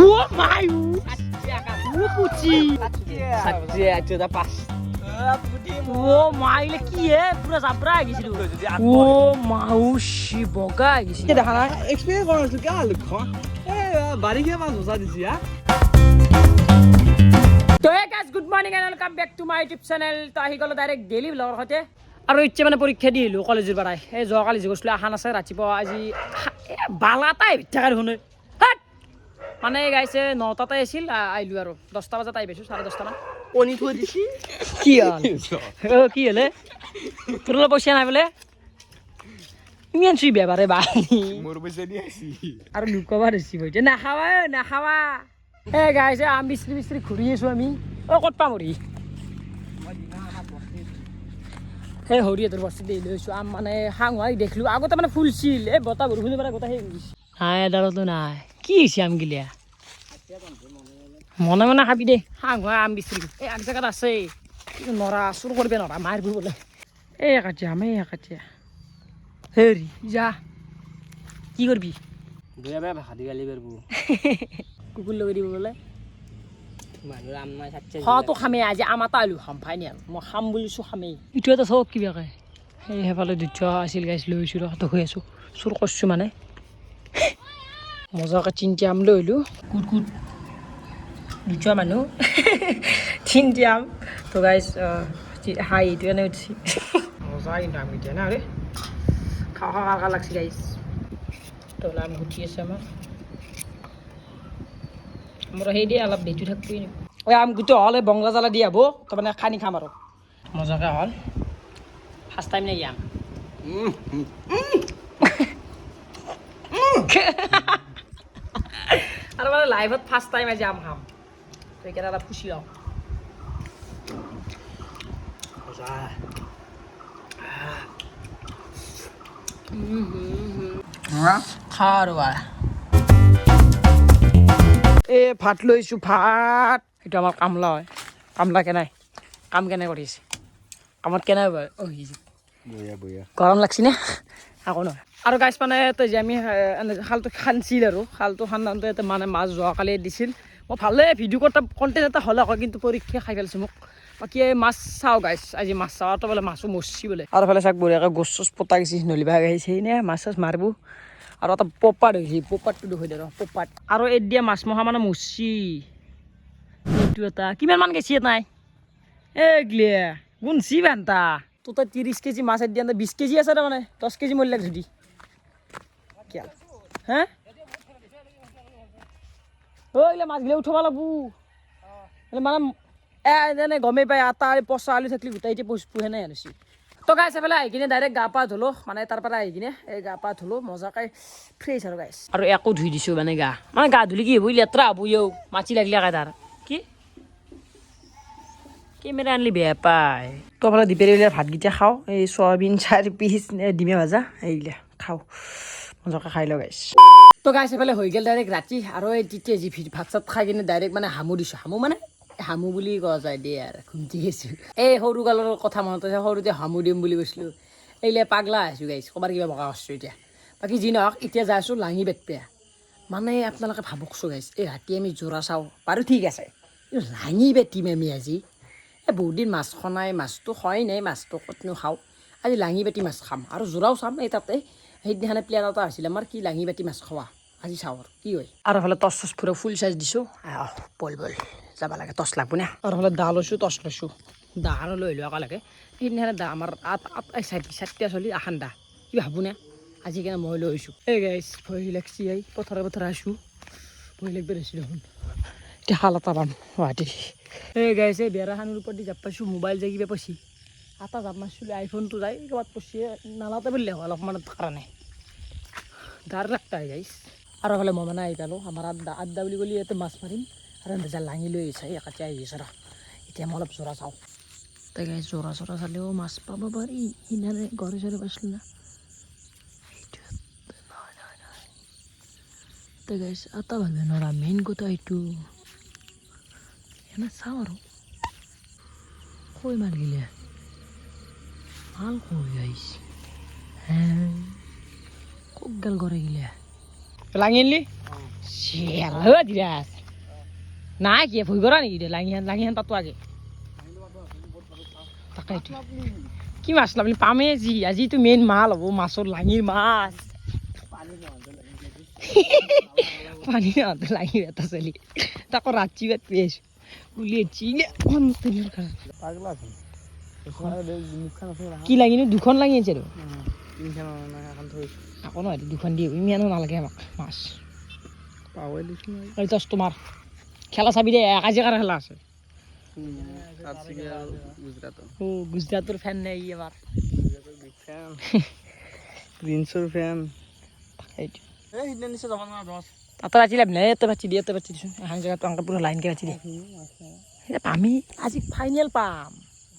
Ủa mày ủa cô chi Satya coba pas Ủa mày là kia pura sabra gitu Ủa mau si boga gitu দেখা না experience করা হচ্ছে কে লক্ষ বাড়ি গিয়ে মাছ ধরা দিছি তো hey guys good morning and welcome back to my YouTube channel তো আহি গলো ডাইরেক্ট ডেইলি ব্লগৰ সৈতে আৰু ইচ্ছে মানে পৰীক্ষা দি আহিলোঁ কলেজৰ পৰাই এই যোৱাকালি যে গৈছিলোঁ আহান আছে ৰাতিপুৱা আজি বালাটাই ভিতৰৰ শুনে মানে গাইছে 9টাতে আছিল আহিলোঁ আৰু 10টা বজাত আহি পাইছোঁ 10:30 মান কণী থৈ দিছি কি হ'ল কি হ'লে তোৰ পইচা নাই বোলে ইমান চুই বেবাৰে বা মোৰ পইচা দি আছি আৰু লুকাবা দিছি বইতে নাখাবা এ গাইছে আম বিস্ত্ৰি ঘূৰি আছোঁ আমি ক'ত পাম হৰি সেই হৰিহঁতৰ বস্তু দি লৈছোঁ আম মানে সাংহাই দেখিলোঁ আগতে মানে ফুলছিল এই বতাহ বৰষুণৰ পৰা গোটেই নাই এডালতো নাই কি হৈছে আমগিলা মনে মনে খাবি দে সাংহাই আম বিস্ত্ৰি এই আগ জেগাত আছে নৰা চুৰ কৰিব নৰা মাৰিব বোলে এই কাটিয়া হেৰি যা কি কৰিবি বেয়া বেয়া ভাষা দি গালি পাৰব কুকুৰ লগাই দিব বোলে মানুহ আম নাই চাচ্ছে তো খামেই আজি আমাৰ এটা আলু খাম ফাইনেল মই খাম বুলিছোঁ খামেই ইটো এটা চব কিবাকে সেই সেইফালে দুচ আছিল গাইছ লৈছোঁ ৰখা হৈ আছোঁ চুৰ কৰিছোঁ মানে মজাকৈ তিনিটা আম লৈ আহিলোঁ কুট দুচ মানুহ তিনিটা আম তো গাইছ হাই এইটো কাৰণে উঠিছে মজা কিন্তু আম এতিয়া না ৰে খাওঁ লাগছে গাইছ তো আম গুঠি আছে আমাৰ মোৰ সেই দিয়ে অলপ বেজু থাকবি ঐ আম গোটেই হ'ল এই বংলা জ্বালা দি আব তাৰমানে খানি খাম আৰু মজাকৈ হ'ল ফাৰ্ষ্ট টাইম নেকি আম আৰু মানে লাইভত ফাৰ্ষ্ট টাইম আজি আম খাম তো এইকেইটা অলপ খুচি লওঁ খা আৰু এই ভাত লৈছোঁ ভাত এইটো আমাৰ কামলা হয় কামলা কেনাই কাম কেনে কৰিছে কামত কেনে গৰম লাগছি নে আকৌ নহয় আৰু গাইছ মানে তই যে আমি খালটো খান্দিছিল আৰু খালটো খান্দোতে মানে মাছ যোৱাকালি দিছিল মই ভালে ভিডিঅ' কণ্টেণ্ট এটা হ'লে আকৌ কিন্তু পৰীক্ষা খাই পেলাইছোঁ মোক বাকী মাছ চাওঁ গাইছ আজি মাছ চাওঁতো বোলে মাছো মৰছি বোলে আৰু ফালে চাওক বঢ়িয়াকৈ গছ চছ পতা গৈছে নলিবা আহিছে নে মাছ চাছ মাৰিব আৰু এটা পপাত হৈছে পপাতটো দেখুৱাই দে পপাত আৰু এড দিয়া মাছ মহা মানে মৰছি এইটো এটা কিমান মান গেছি নাই এগলিয়া গুণছি বান্তা তোৰ তাত 30 কেজি মাছ এড দিয়া 20 কেজি আছে তাৰমানে 10 কেজি মৰিলাক যদি হে এইগিলা মাছগিলা উঠাব লাগব মানে এনে গমেই পাই আটা পচা আলু থাকিলে গোটাই এতিয়া পোহে নাই আনিছি তো গাইছ এফালে আহি কিনে ডাইৰেক্ট গা পা ধুলো মানে তাৰ পৰা আহি কিনে এই গা পা ধুলো মজাকৈ ফ্ৰেছ আৰু গাইছ আৰু একো ধুই দিছোঁ মানে গা ধুলি কি হ'ব লেতেৰা হ'ব মাছি লাগিলে তাৰ কি কেমেৰা আনলি বেয়া পায় তো ফালে দুপৰীয়া ভাতকেইটা খাওঁ এই চয়াবিন 4 পিচ ডিমে ভাজা এইগিলা খাওঁ মজাকৈ খাই লওঁ গাইছ তো গাইছ এফালে হৈ গ'ল ডাইৰেক্ট ৰাতি আৰু এই তেতিয়া যি ভাত চাত খাই কিনে ডাইৰেক্ট মানে হামু দিছোঁ হামু বুলি কোৱা যায় দেই আৰু ঘুমটি গৈছোঁ এই সৰু কালৰ কথা মনত আছে সৰুতে হামু দিম বুলি কৈছিলোঁ এইগিলা পাগলা আছোঁ গাইছ ক'বাৰ কিবা বগা কৰিছোঁ এতিয়া বাকী যি নহওক এতিয়া যাই আছোঁ লাঙি বেতপেয়া মানে আপোনালোকে ভাবকচোন গাইছ এই ৰাতি আমি জোৰা চাওঁ বাৰু ঠিক আছে লাঙি বেটিম আমি আজি বহুত দিন মাছ খোৱাই মাছটো খোৱাই নাই মাছটো ক'তনো খাওঁ আজি লাঙি বাতি মাছ খাম আৰু জোৰাও চাম এই তাতে সেইদিনাখনে প্লেন এটা আছিল আমাৰ কি লাঙি বাতি মাছ খোৱা আজি চাওঁ আৰু কি হয় আৰু এইফালে টচ চচ ফুৰা ফুল চাইজ দিছোঁ বল যাব লাগে টচ লাগব না আৰু এইফালে দা লৈছোঁ টচ লৈছোঁ দা আৰু লৈ লোৱা লাগে সেইদিনাখনে দা আমাৰ চাৰিটা চলি আখান দা কি ভাবোঁ নে আজি কেনে মই লৈ আহিছোঁ এই গাইছ ভয় লাগছি পথাৰে আছোঁ ভয় লাগব আহিছোঁ দেখোন এতিয়া শাল এটা পাম গুৱাহাটী এই গাইছে বেৰাখানৰ ওপৰত দি জাপ পাইছোঁ মোবাইল যাই কিবা পাইছি এটা জাপ মাৰিছিলোঁ আইফোনটো যাই ক'ৰবাত পচি নালাতে বুলিলে অলপমান কাৰণে ডাৰ লাগতা গাইছ আৰু এইফালে মই মানে আহি পালোঁ আমাৰ আড্ডা বুলি ক'লে ইয়াতে মাছ মাৰিম আৰু বেজা লাঙি লৈ আহিছে একাটি আহি আছে ৰ এতিয়া মই অলপ জোৰা চাওঁ তাই গাইছ জোৰা চৰা চালেও মাছ পাব পাৰি ইনাৰে ঘৰে চৰে পাইছিলোঁ না তাই গাইছ এটা ভাবে নৰা মেইন কথা এইটো এনে চাওঁ আৰু কৈ মাৰ গিলে ভাল কৈ আহিছে হে খুব গাল কৰে গিলে লাঙি আনলি চিয়াল দিৰাজ নাই কি ভুই কৰা নেকি লাঙিহান পাতো আগে তাকেইটো কি মাছ আপুনি পামেই যি আজিতো মেইন মাল হ'ব মাছৰ লাঙিৰ মাছ পানী নহওঁতে লাঙি এটা চলি তাকো ৰাতি বাট পেয়ে আছো উলিয়াইছি কি লাঙিনো দুখন লাঙি আছে আৰু আকৌ নহয় দুখন দিয়ে ইমানো নালাগে আমাক মাছ তোমাৰ খেলা চাবি দে কাজিয়া কাৰ খেলা আছে গুজৰাটৰ ফেন নে ই এবাৰ প্ৰিন্সৰ ফেন তাতে ৰাতি লাভ নাই এতে বাচি দিছোঁ এখন জেগাত আনকে পুৰা লাইনকে বাচি দিয়ে আমি আজি ফাইনেল পাম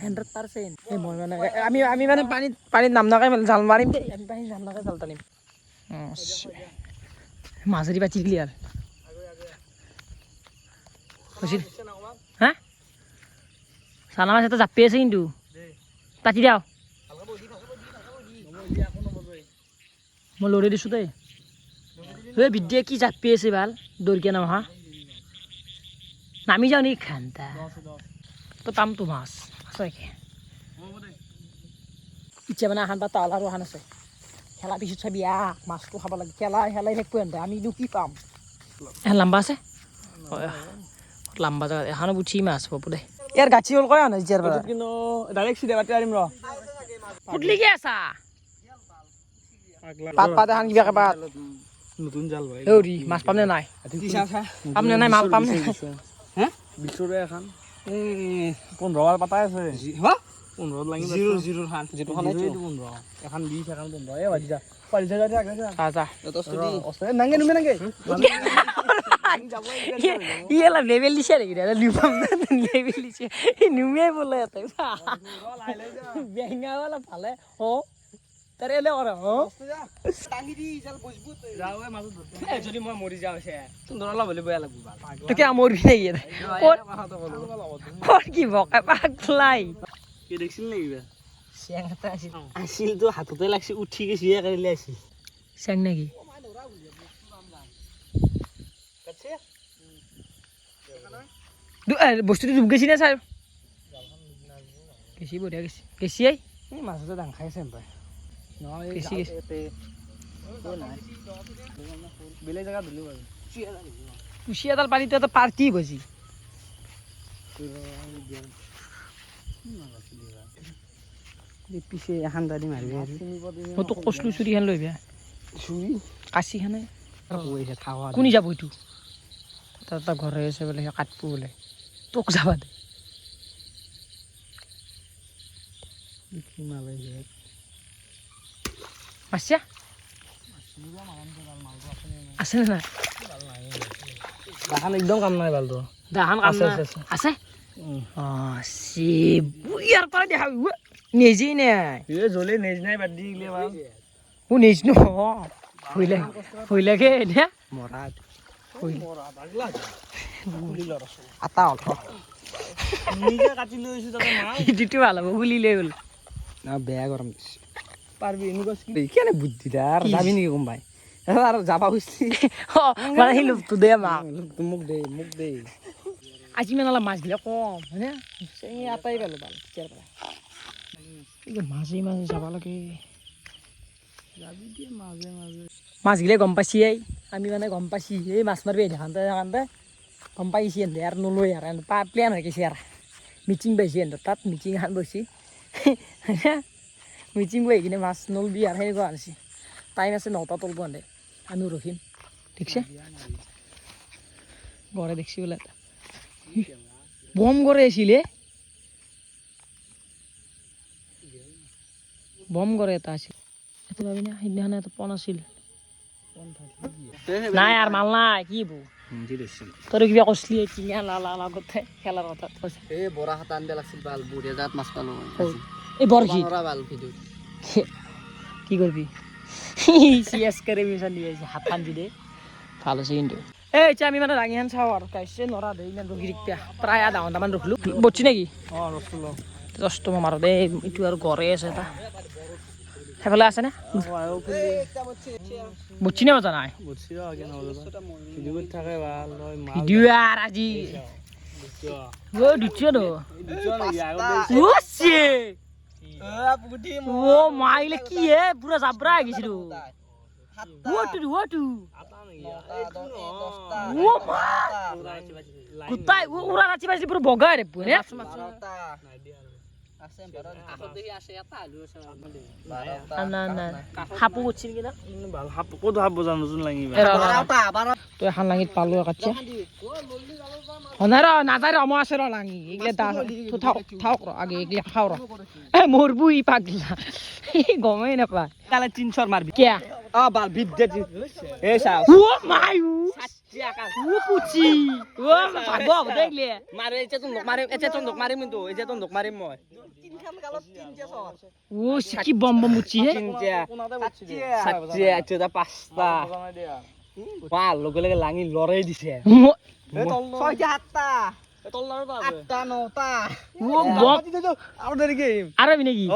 100%। মই মানে আমি মানে পানীত নাম নাকাই জাল মাৰিম দেই আমি পানীত নাম নাকাই জাল টানিম মাছেদি বাচি দিলি আৰু হা চানা মাছ এটা জাপি আছে কিন্তু পাতি দিয়াও মই লৰি দিছোঁ দেই এই বিদ্যা কি জাপি আছে ভাল দৌৰকে নাম হা নামি যাওঁ নেকি খান্তা তো পামতো মাছ আছে ইচ্ছা মানে এখন বা তাল আৰু এখন আছে খেলা পিছত চাবি মাছটো খাব লাগে খেলাই থাকিব এনে আমিনো কি পাম এখন লাম্বা আছে লাম্বা জেগা এখনো উঠি মাছ পাব দে ইয়াৰ গাছি হ'ল কয় নাই ইয়াৰ পৰা কিন্তু ডাইৰেক্ট চিধা পাতি আনিম ৰ ফুটলি কি আছা পাত এখন কিবাকে পাত নতুন জাল ভাই হেৰি মাছ পাম নে নাই পাম নে নাই মাল পাম নে হে বিচৰে এখন 15 বাৰ পাতাই আছে হা 15 লাগি 0 খান যেটো খান 15 এখন 20 এখন 15 এ বাজি যা পাৰি যা যা যা অস্তে নাঙ্গে নুমে নাঙ্গে ইয়েলা লেভেল দিছে নেকি দাদা লিপাম লেভেল দিছে নুমে বলে এতে বেঙ্গাওয়ালা ভালে ও তারে এলে করে ও টাঙ্গি দি জাল মজবুত যাওয়ে মাছ ধরতে যদি মই মরি যাও সে সুন্দর আলা বলে বয়া লাগবো তো কি আমর ভিনে গিয়ে কোন কি বকা পাগলাই কি দেখছিস নাকি বে স্যাংটা আসিল তো হাততে লাগছে উঠি গেছি এ করে লাইছি স্যাং নাকি বস্তুটো ডুব গেছি না স্যার গেছি বঢ়িয়া গেছি গেছি এই মাছটা ডাং খাইছে ভাই নহয় গেছি গেছি বেলেগ জায়গা ধুলো বাৰু কুচিয়াডাল পানীতে এটা পাৰ্টি বজি পিছে এখন দাদি মাৰিবি মই তোক কৈছিলো চুৰিখান লৈ বিয়া চুৰি কাঁচিখানে কৈছে খাৱা কোনি যাব এইটো তাৰ ঘৰ হৈ আছে বোলে সেই কাটবো বোলে তোক যাবা দে মাছছা আছে নে নাই দাহান একদম কাম নাই ভালটো দাহান কাম নাই আছে ইয়াৰ পৰা দেখা নিজেই নাই এ জ্বলে নেজ নাই বাদ দি গিলে ভাল ও নিজ ন হইলাগে এতিয়া মৰা আটা অল্প নিজে কাটি লৈ আহিছো তাতে মাছ যিটো ভাল হ'ব গুলি লৈ গ'ল না বেয়া গৰম দিছে পাৰবি এনেকুৱা কেনে বুদ্ধি দাৰ যাবি নেকি কোনবাই আৰু যাবা খুজিছি মানে সি লোকটো দে মাক মোক দে আজি মানে অলপ মাছবিলাক কম হয়নে চেঙি আটাই পালোঁ ভাল তেতিয়াৰ পৰা মাজে মাজে যাব লাগে যাবি দিয়ে মাজে মাজে মাছগিলে গম পাইছি আমি মানে গম পাইছি এই মাছ মাৰিবি দেখানতে গম পাইছি এনে আৰু নলৈ আৰু প্লেন হৈ গৈছে আৰু মিটিং পাইছি এনে তাত মিটিং এখন বহিছি মিটিং বহি কিনে মাছ নলবি আৰু সেনেকুৱা আনিছি টাইম আছে 9টা তলব আনে আমিও ৰখিম ঠিকছে গড়ে দেখছি বোলে বম গড়ে আছিলে বম গড়ে এটা আছিল এতে ভাবি না সেইদিনাখন এটা পন আছিল নাই আর মাল নাই কি বো তোর কিবা কইছলি কিনা লা গতে খেলার কথা কইছ এই বড়া হাত আনতে লাগছিল বাল বুড়িয়া জাত মাছ পালো এই বরকি বড়া বাল ভিডিও কি করবি সিএস করে মিশন দিয়ে হাত টান দি দে ভালো আছে কিন্তু এই আমি মানে রাঙিহান চাও আর কাইছে নরা দেই না রগিরিক পিয়া প্রায় আধা ঘন্টা মান রখলু বচ্ছি নাকি রসুলো দশটো মার দে ইটু আর ঘরে আছে এটা সেইফালে আছেনে বুটছি নে মজা নাই ভিডিঅ' আর আজি ও দুচ্ছিয়ে তো ও মাইলে কি হে পুরা জাবরা হয়ে গেছিল কোথায় ওরা রাচি বাজি পুরো বগা রে পুরে হাপু করছিল কিনা কত হাপ বোঝা নতুন লাগি তো এখন লাঙিত পালো কাটছে হনার না যাই রম আছে র লাঙি এগুলা দা তো থাক র আগে এগুলা খাও র মরবু ই পাগলা গমেই না পা কালে 300 মারবি কে বাল বিদ্যে এ সা ও মায়ু ও পুচি ও ভাগো দেখলে মারে এতে তো মারে এতে তো মারিম কিন্তু এতে তো মারিম মই ও সিকি বম বম মুচি হে সাতছে আচ্ছা পাঁচটা পাল লগে লগে লাঙি লড়াই দিছে ছয়টা সাতটা আটটা নটা ও বম আর দেরি গেম আরে নাকি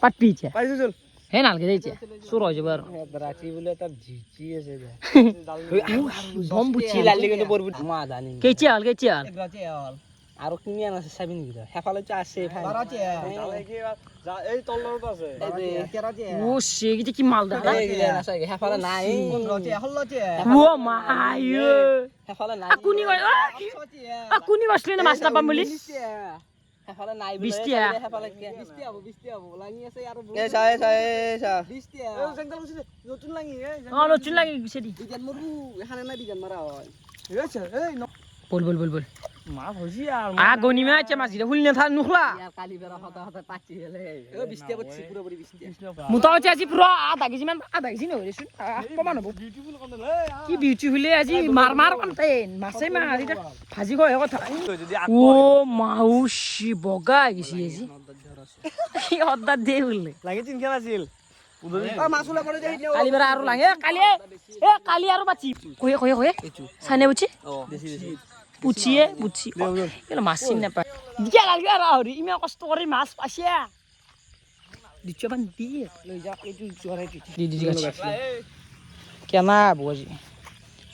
পাটপিছে পাইছো চল হে নালকে যাইছে সুর হয়ে যাবে আর রাচি বলে তার ঝিচি আছে বম বুচি লালি কিন্তু পড়বি মা জানি কেচি আল আৰু কিনি আনাছে চাবি নেকি হেফালে আছে এই তলৰ আছে ও সে কি মাল দেখা হেফালে নাই ও মায়ো হেফালে নাই কোনি কই কোনি কইছলি না মাছ না পাম বুলি হেফালে নাই 20 টিয়া হেফালে 20 হবো লাঙি আছে আৰু এ চাই 20 টিয়া জংগল আছে নতুন লাঙি নতুন লাগি গেছে দি বিজান মরবু এখানে না বিজান মারা হয় এই বল মাছ হইছি আর গনি মা আছে মাছ দিলে হুলনে থা নুখলা কালি বেরা হতা পাচি হেলে এ 20 টিয়া বচ্ছি পুরো পুরি 20 টিয়া মুতা আছে আজি পুরো আধা কেজি মান আধা কেজি ন হইছুন কমান হবো বিউটিফুল কোন কি বিউটিফুল আজি মার কোনতেন মাছে মা আজি ভাজি কয় কথা যদি ও মাউসি বগা গেছি আজি কি অদ্দা দে বললে লাগি তিন খেলা আছিল মাছুলা পড়ে যাই কালি বেরা আর লাগে কালি আর বাচি কয়ে সানে বুচি দেশি পুচিয়ে এলা মাছ চিন না পায় দিয়া লাগি আর আহরি ইমান কষ্ট কৰি মাছ পাইছে দিচ্ছ বান দিয়ে লৈ যা এইটো জৰাই দি গেছে কেনা বজি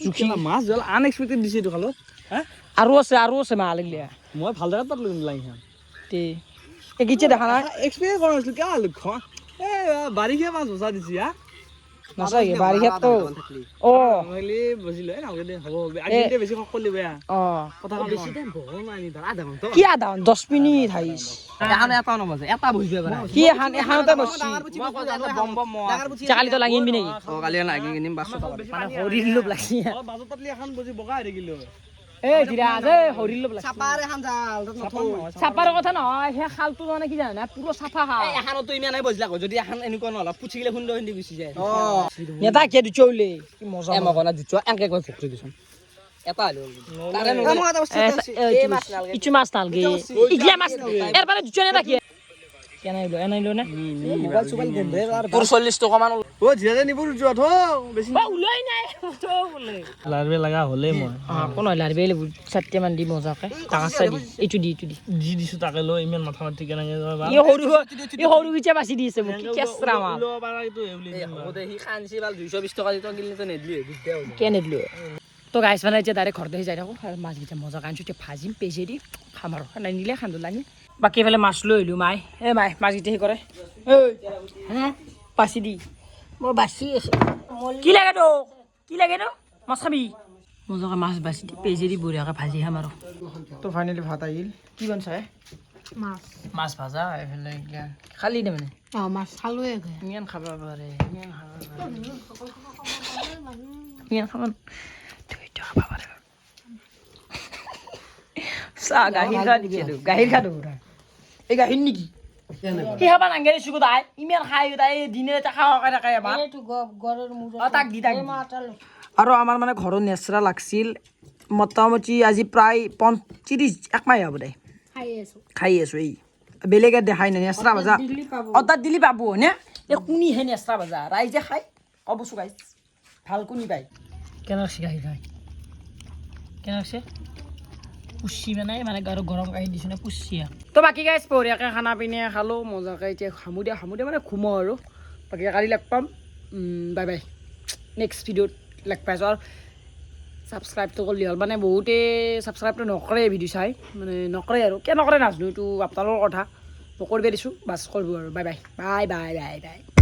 জুখিলা মাছ জল আনএক্সপেক্টেড দিছে তো খালো হ্যাঁ আৰু আছে মা লাগিলে মই ভাল জায়গা পাতলো লাইন তে একিছে দেখা না এক্সপেক্ট কৰা নাছিল কা লক্ষ এ বাৰিখে মাছ বসা দিছি হা নাচাগে বাৰিষাত তো ও নহলে বজিলে নাগে দে হ'ব আজি বেছি খক কৰিলে বেয়া অ কথা বেছি টাইম বহ নাই ধৰ আধা ঘন্টা কি আধা 10 মিনিট হাইছ এখন এটা নবজে এটা বহিবে পাৰা কি এখানতে বসছি মই কই জানো বম বম চালি তো লাগিনবি নেকি কালি লাগি কিনিম 500 টাকা মানে হৰিৰ লোভ লাগছি বাজত পাতলি এখন বজি বগা হেৰি গিলো এ দিৰা আছে হৰিৰ লোভ লাগছি চাপাৰ এখন জাল চাপাৰ কথা নহয় হে খালটো মানে কি জানা পুৰো সাফা হা এই এখানতো ইমান নাই বজলা যদি এখন এনেকুৱা নহলা পুছি গিলে খুন্দ হিন্দি গুচি যায় নেতা কে দুচৌলে কি মজা এ মগনা দুচ এনকে কই ফুকৰি দিছন এটা হলো তাৰে ইচু মাছ নালগে ইগলা মাছ এর বারে দুচনে রাখি কেনাইলো এনাইলো না মোবাইল সুবাইল গন্ধে আর 40 টাকা মান ও জিয়া নিবুর জত বেশি বা উলাই নাই তো বলে লারবে লাগা হলে মই কোন লারবে সাতটে মান দি মজাকে টাকা দি ইটু দি জি দিছো তাকে লো ইমান মাথা মাতি কেনে যাবা ই হরু গিচা বাসি দিছে কি কেসরা মাল লো বারা তো এউলি ওদে হি খানছি বাল 220 টাকা দিতো গিলনি তো নেদলি দিতে হলো কেনে দিলো তো গাইস বানাইছে ডাইরেক্ট ঘর দেখি যাই থাকো আর মাছ গিচা মজা কানছুতে ভাজিম পেজে দি খামার নাই নিলে খান্দো লানি বাকি ফেলে মাছ লৈ আহিলো মাই মাছ গিটা হি কৰে হ্যাঁ পাছি দি মই বাছি আছে কি লাগে তো মাছ খাবি মজাকে মাছ বাছি দি পেজে দি বঢ়িয়াকে ভাজি খাম আৰু তো ফাইনালি ভাত আহিল কি বনছা মাছ ভাজা এফালে এইগিলা খালি দে মানে মাছ খালোৱে ইমান খাব পাৰে ইমান খাব তুইটো খাব পাৰে চাহ গাখীৰ খা পুৰা এই গাখীৰ নেকি কি খাবা নাংগে চুকু তাই ইমান খাই তাই দিনে এটা খাওয়া থাকে এবাৰ তাক দি আৰু আমাৰ মানে ঘৰৰ নেচৰা লাগছিল মোটামুটি আজি প্ৰায় 35 এক মাহ হ'ব দে খাই আছো এই বেলেগে দেখাই নাই নেচৰা ভাজা অৰ্ডাৰ দিলি পাব হয়নে এই কোনিহে নেচৰা ভাজা ৰাইজে খাই ক'বচোন গাইছ ভাল কোনি পায় কেনেকৈ গাখীৰ খাই কেনেকৈ পুচি মানে গাৰো গৰম গাখীৰ দিছোঁ নে পুচি তো বাকী গাইছ বঢ়িয়াকৈ খানা পিনে খালোঁ মজাকৈ এতিয়া খামো দিয়া মানে ঘুমো আৰু বাকী কালি লগ পাম বাই বাই নেক্সট ভিডিঅ'ত লগ পাইছোঁ আৰু ছাবস্ক্ৰাইবটো কৰিলে হ'ল মানে বহুতে ছাবস্ক্ৰাইবটো নকৰে ভিডিঅ' চাই মানে নকৰে আৰু কিয় নকৰে নাজানো এইটো আপোনালোকৰ কথা মই কৰিব দিছোঁ বাছ কৰিব আৰু bye bye bye bye bye bye